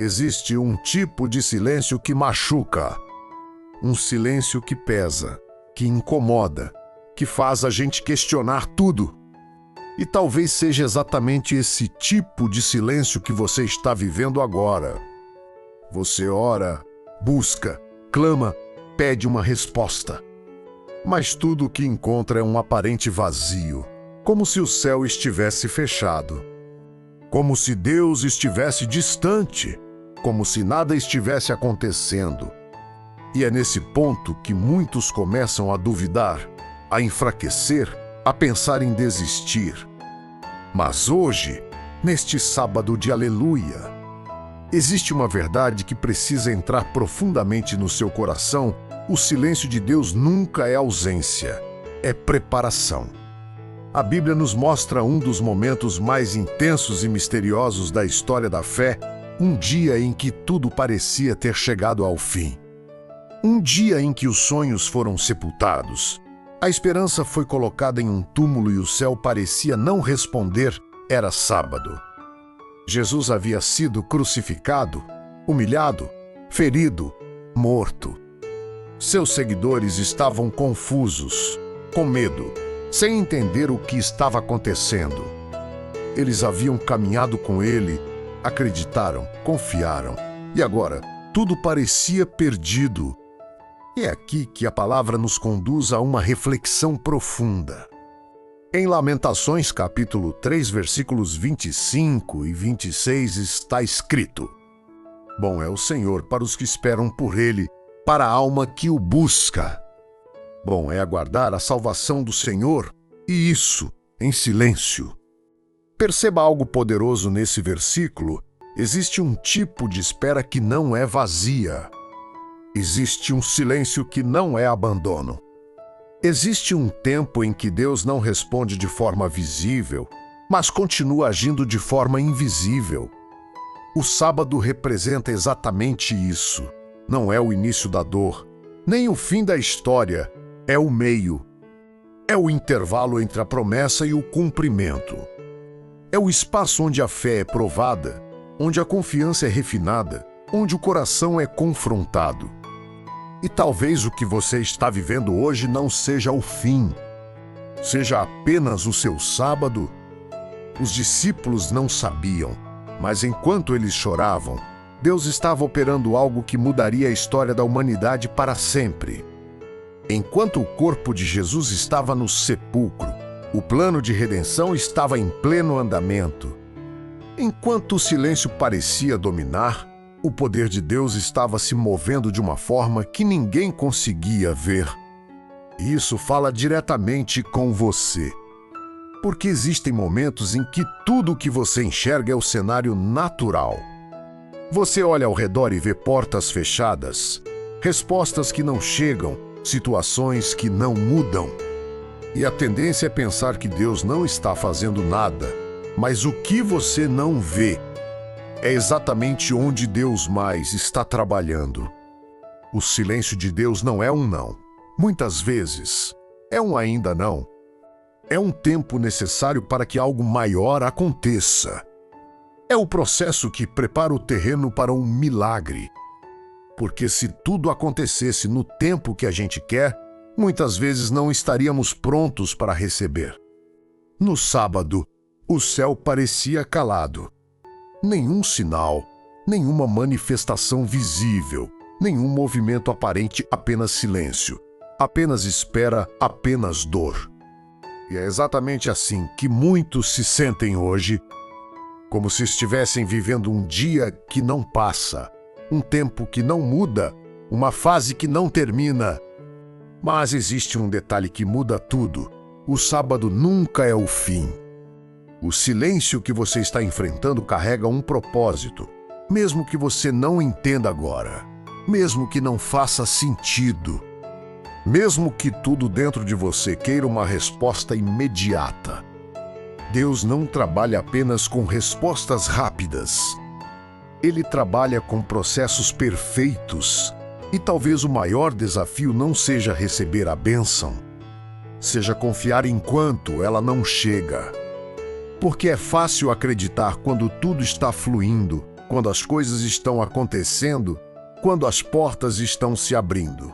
Existe um tipo de silêncio que machuca, um silêncio que pesa, que incomoda, que faz a gente questionar tudo. E talvez seja exatamente esse tipo de silêncio que você está vivendo agora. Você ora, busca, clama, pede uma resposta. Mas tudo o que encontra é um aparente vazio, como se o céu estivesse fechado, como se Deus estivesse distante, como se nada estivesse acontecendo. E é nesse ponto que muitos começam a duvidar, a enfraquecer, a pensar em desistir. Mas hoje, neste sábado de aleluia, existe uma verdade que precisa entrar profundamente no seu coração. O silêncio de Deus nunca é ausência, é preparação. A Bíblia nos mostra um dos momentos mais intensos e misteriosos da história da fé, um dia em que tudo parecia ter chegado ao fim. Um dia em que os sonhos foram sepultados. A esperança foi colocada em um túmulo e o céu parecia não responder. Era sábado. Jesus havia sido crucificado, humilhado, ferido, morto. Seus seguidores estavam confusos, com medo, sem entender o que estava acontecendo. Eles haviam caminhado com ele, acreditaram, confiaram, e agora tudo parecia perdido. É aqui que a palavra nos conduz a uma reflexão profunda. Em Lamentações, capítulo 3, versículos 25 e 26, está escrito: Bom é o Senhor para os que esperam por Ele, para a alma que o busca. Bom é aguardar a salvação do Senhor, e isso em silêncio. Perceba algo poderoso nesse versículo. Existe um tipo de espera que não é vazia. Existe um silêncio que não é abandono. Existe um tempo em que Deus não responde de forma visível, mas continua agindo de forma invisível. O sábado representa exatamente isso. Não é o início da dor, nem o fim da história, é o meio. É o intervalo entre a promessa e o cumprimento. É o espaço onde a fé é provada, onde a confiança é refinada, onde o coração é confrontado. E talvez o que você está vivendo hoje não seja o fim, seja apenas o seu sábado. Os discípulos não sabiam, mas enquanto eles choravam, Deus estava operando algo que mudaria a história da humanidade para sempre. Enquanto o corpo de Jesus estava no sepulcro, o plano de redenção estava em pleno andamento. Enquanto o silêncio parecia dominar, o poder de Deus estava se movendo de uma forma que ninguém conseguia ver. E isso fala diretamente com você. Porque existem momentos em que tudo o que você enxerga é o cenário natural. Você olha ao redor e vê portas fechadas, respostas que não chegam, situações que não mudam. E a tendência é pensar que Deus não está fazendo nada, mas o que você não vê é exatamente onde Deus mais está trabalhando. O silêncio de Deus não é um não. Muitas vezes, é um ainda não. É um tempo necessário para que algo maior aconteça. É o processo que prepara o terreno para um milagre. Porque se tudo acontecesse no tempo que a gente quer, muitas vezes não estaríamos prontos para receber. No sábado, o céu parecia calado. Nenhum sinal, nenhuma manifestação visível, nenhum movimento aparente, apenas silêncio. Apenas espera, apenas dor. E é exatamente assim que muitos se sentem hoje, como se estivessem vivendo um dia que não passa, um tempo que não muda, uma fase que não termina. Mas existe um detalhe que muda tudo. O sábado nunca é o fim. O silêncio que você está enfrentando carrega um propósito, mesmo que você não entenda agora, mesmo que não faça sentido, mesmo que tudo dentro de você queira uma resposta imediata. Deus não trabalha apenas com respostas rápidas. Ele trabalha com processos perfeitos. E talvez o maior desafio não seja receber a bênção, seja confiar enquanto ela não chega. Porque é fácil acreditar quando tudo está fluindo, quando as coisas estão acontecendo, quando as portas estão se abrindo.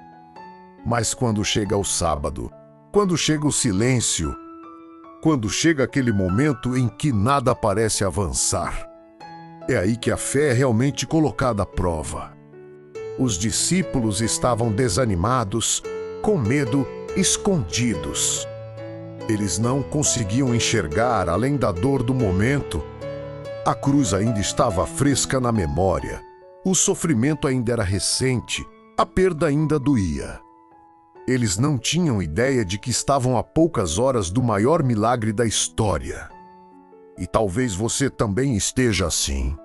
Mas quando chega o sábado, quando chega o silêncio, quando chega aquele momento em que nada parece avançar, é aí que a fé é realmente colocada à prova. Os discípulos estavam desanimados, com medo, escondidos. Eles não conseguiam enxergar além da dor do momento. A cruz ainda estava fresca na memória. O sofrimento ainda era recente. A perda ainda doía. Eles não tinham ideia de que estavam a poucas horas do maior milagre da história. E talvez você também esteja assim.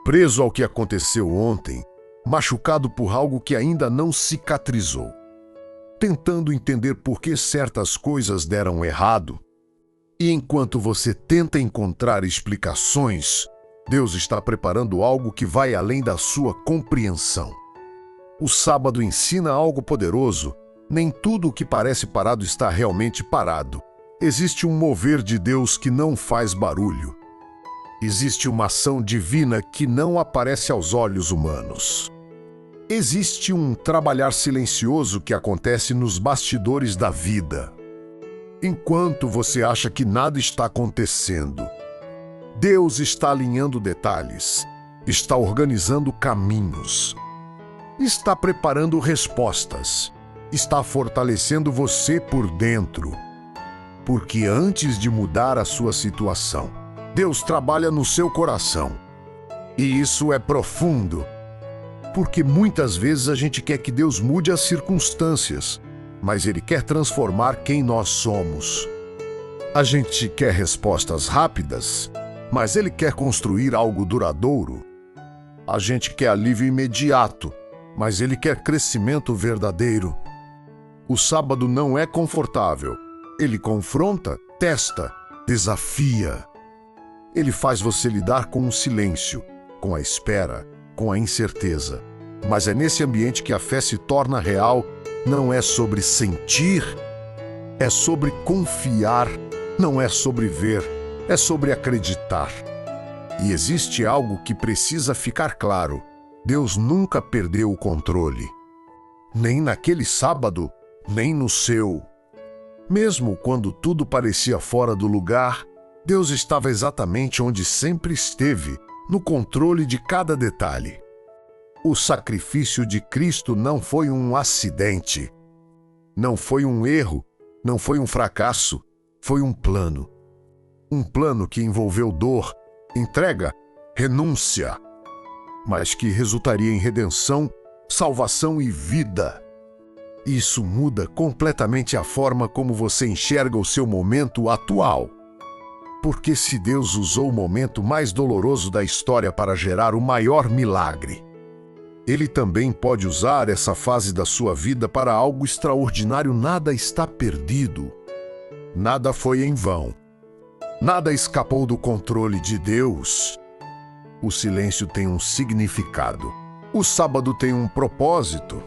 Preso ao que aconteceu ontem, machucado por algo que ainda não cicatrizou. Tentando entender por que certas coisas deram errado. E enquanto você tenta encontrar explicações, Deus está preparando algo que vai além da sua compreensão. O sábado ensina algo poderoso. Nem tudo o que parece parado está realmente parado. Existe um mover de Deus que não faz barulho. Existe uma ação divina que não aparece aos olhos humanos. Existe um trabalhar silencioso que acontece nos bastidores da vida. Enquanto você acha que nada está acontecendo, Deus está alinhando detalhes, está organizando caminhos, está preparando respostas, está fortalecendo você por dentro. Porque antes de mudar a sua situação, Deus trabalha no seu coração. E isso é profundo. Porque muitas vezes a gente quer que Deus mude as circunstâncias, mas Ele quer transformar quem nós somos. A gente quer respostas rápidas, mas Ele quer construir algo duradouro. A gente quer alívio imediato, mas Ele quer crescimento verdadeiro. O sábado não é confortável. Ele confronta, testa, desafia. Ele faz você lidar com o silêncio, com a espera, com a incerteza. Mas é nesse ambiente que a fé se torna real. Não é sobre sentir, é sobre confiar. Não é sobre ver, é sobre acreditar. E existe algo que precisa ficar claro. Deus nunca perdeu o controle. Nem naquele sábado, nem no seu. Mesmo quando tudo parecia fora do lugar, Deus estava exatamente onde sempre esteve, no controle de cada detalhe. O sacrifício de Cristo não foi um acidente, não foi um erro, não foi um fracasso, foi um plano. Um plano que envolveu dor, entrega, renúncia, mas que resultaria em redenção, salvação e vida. Isso muda completamente a forma como você enxerga o seu momento atual. Porque se Deus usou o momento mais doloroso da história para gerar o maior milagre, Ele também pode usar essa fase da sua vida para algo extraordinário. Nada está perdido. Nada foi em vão. Nada escapou do controle de Deus. O silêncio tem um significado. O sábado tem um propósito.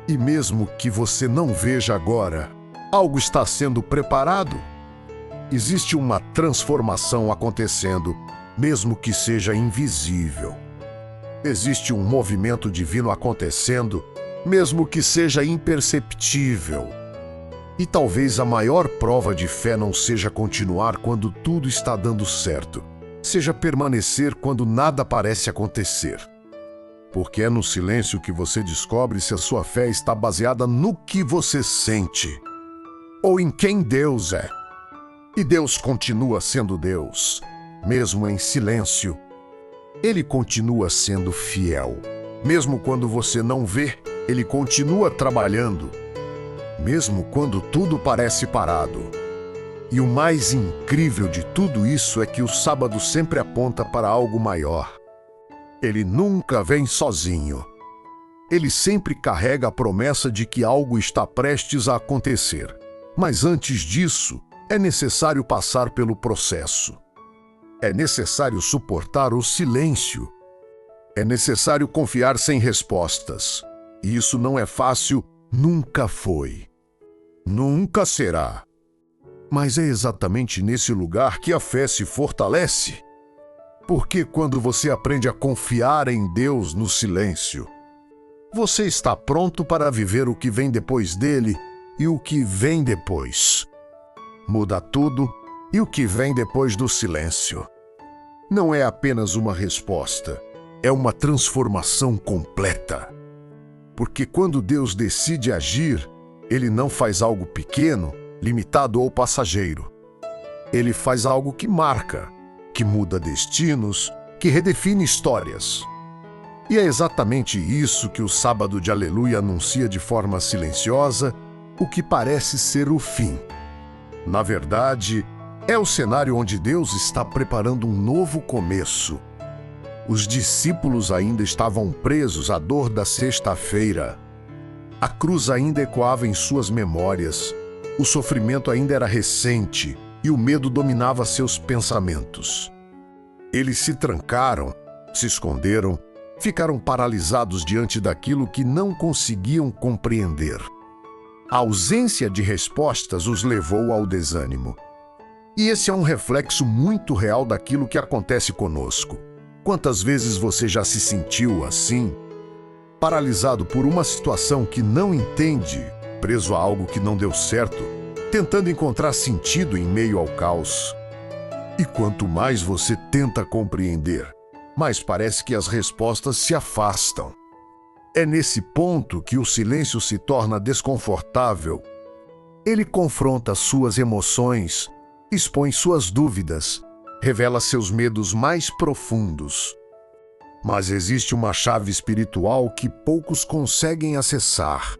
E mesmo que você não veja agora, algo está sendo preparado. Existe uma transformação acontecendo, mesmo que seja invisível. Existe um movimento divino acontecendo, mesmo que seja imperceptível. E talvez a maior prova de fé não seja continuar quando tudo está dando certo, seja permanecer quando nada parece acontecer. Porque é no silêncio que você descobre se a sua fé está baseada no que você sente, ou em quem Deus é. E Deus continua sendo Deus, mesmo em silêncio. Ele continua sendo fiel. Mesmo quando você não vê, Ele continua trabalhando. Mesmo quando tudo parece parado. E o mais incrível de tudo isso é que o sábado sempre aponta para algo maior. Ele nunca vem sozinho. Ele sempre carrega a promessa de que algo está prestes a acontecer. Mas antes disso, é necessário passar pelo processo. É necessário suportar o silêncio. É necessário confiar sem respostas. E isso não é fácil, nunca foi. Nunca será. Mas é exatamente nesse lugar que a fé se fortalece. Porque quando você aprende a confiar em Deus no silêncio, você está pronto para viver o que vem depois dele e o que vem depois. Muda tudo e o que vem depois do silêncio. Não é apenas uma resposta, é uma transformação completa. Porque quando Deus decide agir, Ele não faz algo pequeno, limitado ou passageiro. Ele faz algo que marca, que muda destinos, que redefine histórias. E é exatamente isso que o Sábado de Aleluia anuncia de forma silenciosa, o que parece ser o fim. Na verdade, é o cenário onde Deus está preparando um novo começo. Os discípulos ainda estavam presos à dor da sexta-feira. A cruz ainda ecoava em suas memórias, o sofrimento ainda era recente e o medo dominava seus pensamentos. Eles se trancaram, se esconderam, ficaram paralisados diante daquilo que não conseguiam compreender. A ausência de respostas os levou ao desânimo. E esse é um reflexo muito real daquilo que acontece conosco. Quantas vezes você já se sentiu assim? Paralisado por uma situação que não entende, preso a algo que não deu certo, tentando encontrar sentido em meio ao caos. E quanto mais você tenta compreender, mais parece que as respostas se afastam. É nesse ponto que o silêncio se torna desconfortável. Ele confronta suas emoções, expõe suas dúvidas, revela seus medos mais profundos. Mas existe uma chave espiritual que poucos conseguem acessar.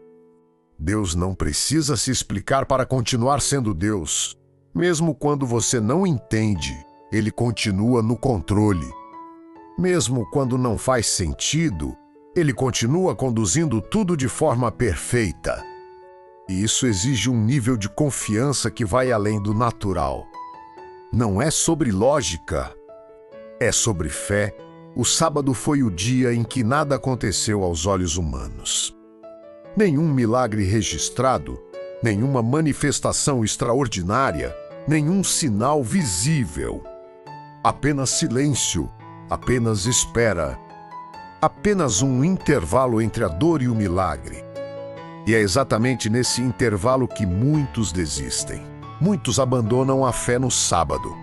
Deus não precisa se explicar para continuar sendo Deus. Mesmo quando você não entende, Ele continua no controle. Mesmo quando não faz sentido, Ele continua conduzindo tudo de forma perfeita. E isso exige um nível de confiança que vai além do natural. Não é sobre lógica, é sobre fé. O sábado foi o dia em que nada aconteceu aos olhos humanos. Nenhum milagre registrado, nenhuma manifestação extraordinária, nenhum sinal visível. Apenas silêncio, apenas espera. Apenas um intervalo entre a dor e o milagre. E é exatamente nesse intervalo que muitos desistem. Muitos abandonam a fé no sábado.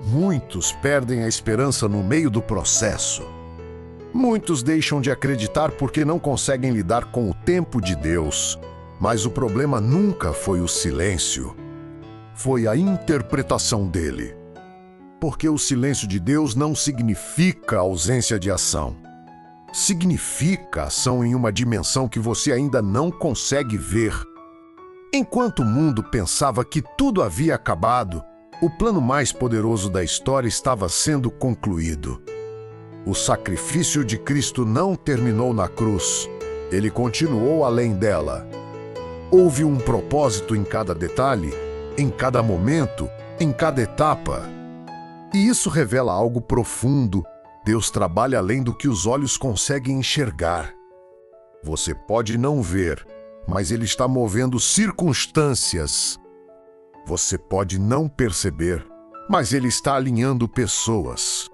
Muitos perdem a esperança no meio do processo. Muitos deixam de acreditar porque não conseguem lidar com o tempo de Deus. Mas o problema nunca foi o silêncio. Foi a interpretação dele. Porque o silêncio de Deus não significa ausência de ação. Significa ação em uma dimensão que você ainda não consegue ver. Enquanto o mundo pensava que tudo havia acabado, o plano mais poderoso da história estava sendo concluído. O sacrifício de Cristo não terminou na cruz. Ele continuou além dela. Houve um propósito em cada detalhe, em cada momento, em cada etapa. E isso revela algo profundo. Deus trabalha além do que os olhos conseguem enxergar. Você pode não ver, mas Ele está movendo circunstâncias. Você pode não perceber, mas Ele está alinhando pessoas.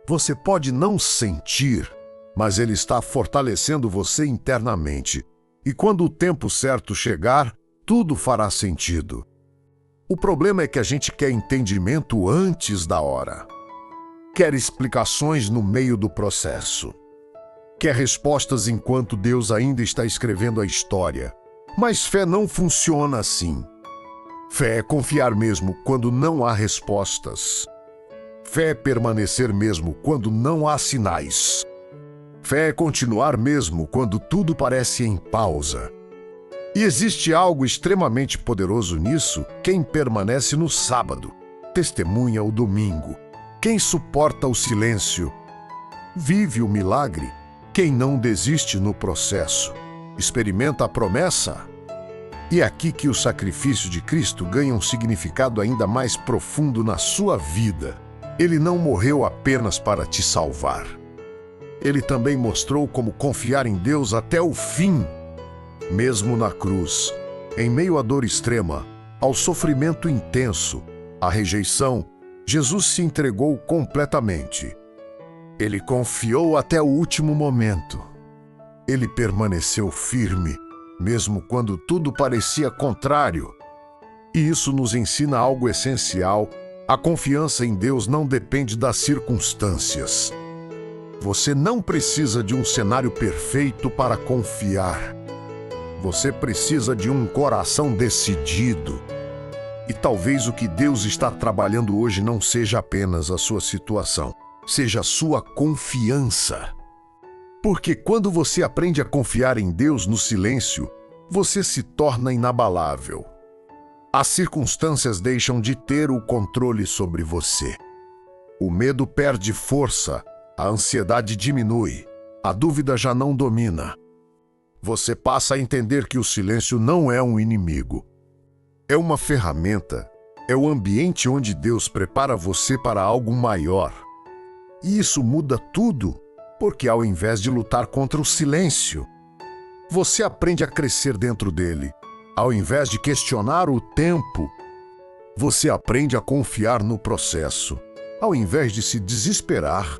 Você pode não sentir, mas Ele está fortalecendo você internamente. E quando o tempo certo chegar, tudo fará sentido. O problema é que a gente quer entendimento antes da hora. Quer explicações no meio do processo. Quer respostas enquanto Deus ainda está escrevendo a história. Mas fé não funciona assim. Fé é confiar mesmo quando não há respostas. Fé é permanecer mesmo quando não há sinais. Fé é continuar mesmo quando tudo parece em pausa. E existe algo extremamente poderoso nisso: quem permanece no sábado, testemunha o domingo. Quem suporta o silêncio, vive o milagre. Quem não desiste no processo, experimenta a promessa. E é aqui que o sacrifício de Cristo ganha um significado ainda mais profundo na sua vida. Ele não morreu apenas para te salvar. Ele também mostrou como confiar em Deus até o fim. Mesmo na cruz, em meio à dor extrema, ao sofrimento intenso, à rejeição, Jesus se entregou completamente. Ele confiou até o último momento. Ele permaneceu firme, mesmo quando tudo parecia contrário. E isso nos ensina algo essencial: a confiança em Deus não depende das circunstâncias. Você não precisa de um cenário perfeito para confiar. Você precisa de um coração decidido. E talvez o que Deus está trabalhando hoje não seja apenas a sua situação, seja a sua confiança. Porque quando você aprende a confiar em Deus no silêncio, você se torna inabalável. As circunstâncias deixam de ter o controle sobre você. O medo perde força, a ansiedade diminui, a dúvida já não domina. Você passa a entender que o silêncio não é um inimigo. É uma ferramenta, é o ambiente onde Deus prepara você para algo maior. E isso muda tudo, porque ao invés de lutar contra o silêncio, você aprende a crescer dentro dele. Ao invés de questionar o tempo, você aprende a confiar no processo. Ao invés de se desesperar,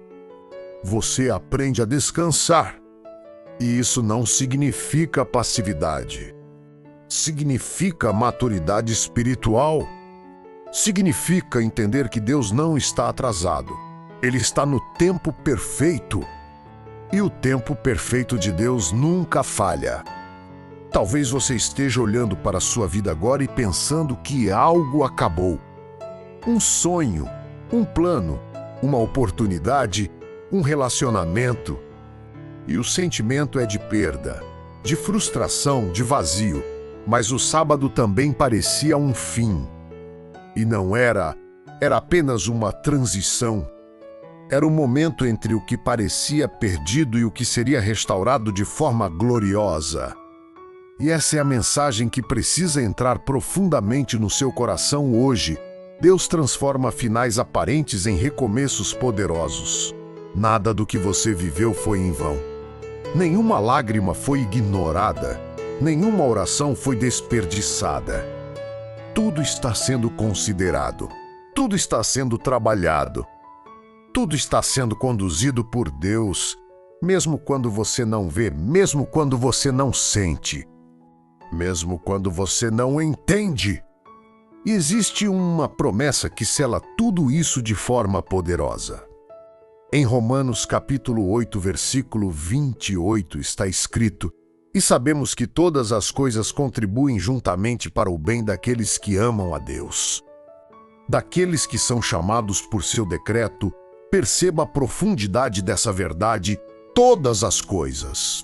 você aprende a descansar. E isso não significa passividade. Significa maturidade espiritual. Significa entender que Deus não está atrasado. Ele está no tempo perfeito. E o tempo perfeito de Deus nunca falha. Talvez você esteja olhando para a sua vida agora e pensando que algo acabou. Um sonho, um plano, uma oportunidade, um relacionamento. E o sentimento é de perda, de frustração, de vazio. Mas o sábado também parecia um fim. E não era apenas uma transição. Era um momento entre o que parecia perdido e o que seria restaurado de forma gloriosa. E essa é a mensagem que precisa entrar profundamente no seu coração hoje. Deus transforma finais aparentes em recomeços poderosos. Nada do que você viveu foi em vão. Nenhuma lágrima foi ignorada. Nenhuma oração foi desperdiçada. Tudo está sendo considerado. Tudo está sendo trabalhado. Tudo está sendo conduzido por Deus, mesmo quando você não vê, mesmo quando você não sente, mesmo quando você não entende. E existe uma promessa que sela tudo isso de forma poderosa. Em Romanos capítulo 8, versículo 28 está escrito: "E sabemos que todas as coisas contribuem juntamente para o bem daqueles que amam a Deus, daqueles que são chamados por seu decreto." Perceba a profundidade dessa verdade: todas as coisas.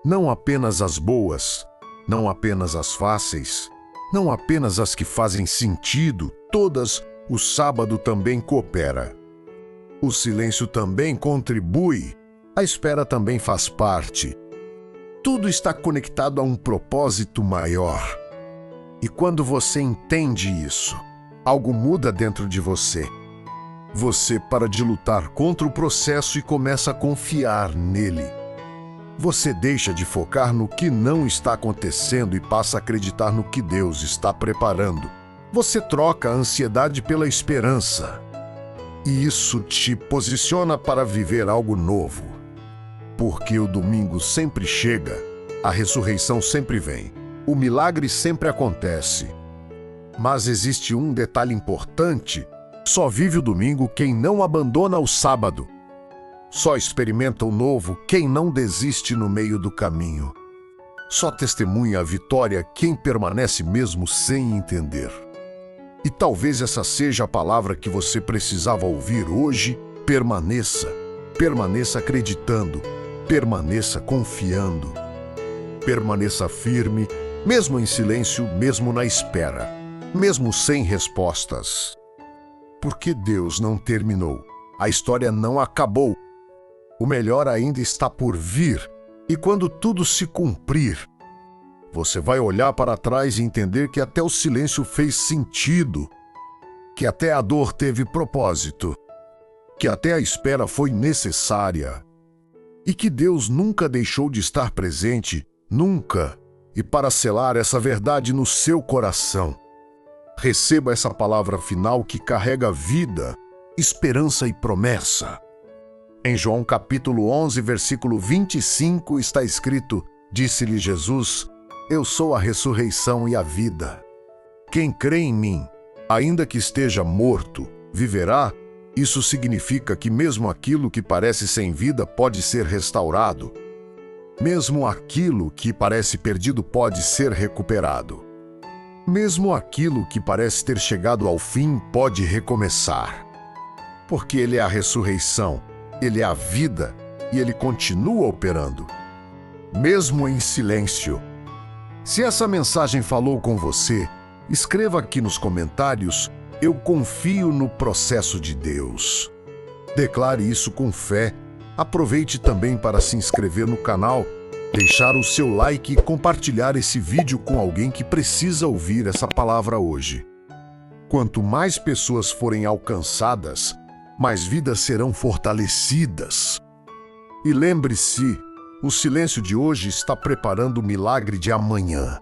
Não apenas as boas, não apenas as fáceis, não apenas as que fazem sentido, todas. O sábado também coopera. O silêncio também contribui. A espera também faz parte. Tudo está conectado a um propósito maior. E quando você entende isso, algo muda dentro de você. Você para de lutar contra o processo e começa a confiar nele. Você deixa de focar no que não está acontecendo e passa a acreditar no que Deus está preparando. Você troca a ansiedade pela esperança. E isso te posiciona para viver algo novo. Porque o domingo sempre chega, a ressurreição sempre vem, o milagre sempre acontece. Mas existe um detalhe importante: só vive o domingo quem não abandona o sábado. Só experimenta o novo quem não desiste no meio do caminho. Só testemunha a vitória quem permanece mesmo sem entender. E talvez essa seja a palavra que você precisava ouvir hoje. Permaneça. Permaneça acreditando. Permaneça confiando. Permaneça firme, mesmo em silêncio, mesmo na espera, mesmo sem respostas. Porque Deus não terminou. A história não acabou. O melhor ainda está por vir. E quando tudo se cumprir, você vai olhar para trás e entender que até o silêncio fez sentido, que até a dor teve propósito, que até a espera foi necessária, e que Deus nunca deixou de estar presente, nunca, e para selar essa verdade no seu coração, Receba essa palavra final que carrega vida, esperança e promessa. Em João capítulo 11, versículo 25 está escrito: Disse-lhe Jesus: Eu sou a ressurreição e a vida. Quem crê em mim, ainda que esteja morto, viverá. Isso significa que mesmo aquilo que parece sem vida pode ser restaurado. Mesmo aquilo que parece perdido pode ser recuperado. Mesmo aquilo que parece ter chegado ao fim pode recomeçar. Porque Ele é a ressurreição, Ele é a vida e Ele continua operando. Mesmo em silêncio. Se essa mensagem falou com você, escreva aqui nos comentários: Eu confio no processo de Deus. Declare isso com fé. Aproveite também para se inscrever no canal, deixar o seu like e compartilhar esse vídeo com alguém que precisa ouvir essa palavra hoje. Quanto mais pessoas forem alcançadas, mais vidas serão fortalecidas. E lembre-se, o silêncio de hoje está preparando o milagre de amanhã.